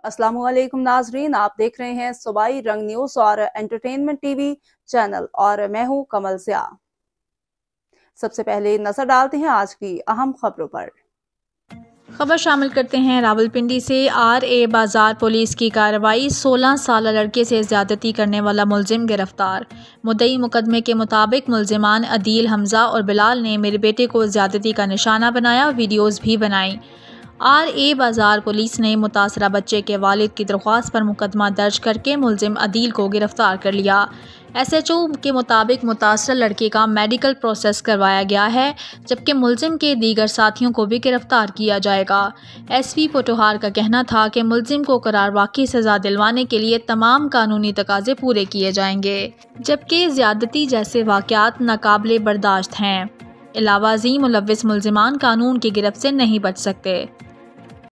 अस्सलामुअलैकुम नाजरीन, आप देख रहे हैं सूबाई रंग न्यूज और एंटरटेनमेंट टीवी चैनल और मैं हूं कमल सिया। सबसे पहले नजर डालते हैं आज की अहम खबरों पर। खबर शामिल करते हैं रावलपिंडी से। RA बाजार पुलिस की कार्रवाई, 16 साल लड़के से ज्यादती करने वाला मुलजिम गिरफ्तार। मुद्दई मुकदमे के मुताबिक मुलजिमान अदील, हमजा और बिलाल ने मेरे बेटे को ज्यादती का निशाना बनाया, वीडियोज़ भी बनाई। RA बाजार पुलिस ने मुतासरा बच्चे के वालिद की दरख्वास्त पर मुकदमा दर्ज करके मुलजिम अदील को गिरफ्तार कर लिया। SHO के मुताबिक मुतासरा लड़के का मेडिकल प्रोसेस करवाया गया है, जबकि मुलजिम के दीगर साथियों को भी गिरफ्तार किया जाएगा। SP पोटोहार का कहना था कि मुलजिम को करार वाक़ई सज़ा दिलवाने के लिए तमाम कानूनी तकाजे पूरे किए जाएंगे, जबकि ज़्यादती जैसे वाक़यात नाकाबिले बर्दाश्त हैं। अलावा मुलव्विस मुलजिमान कानून की गिरफ्त से नहीं बच सकते।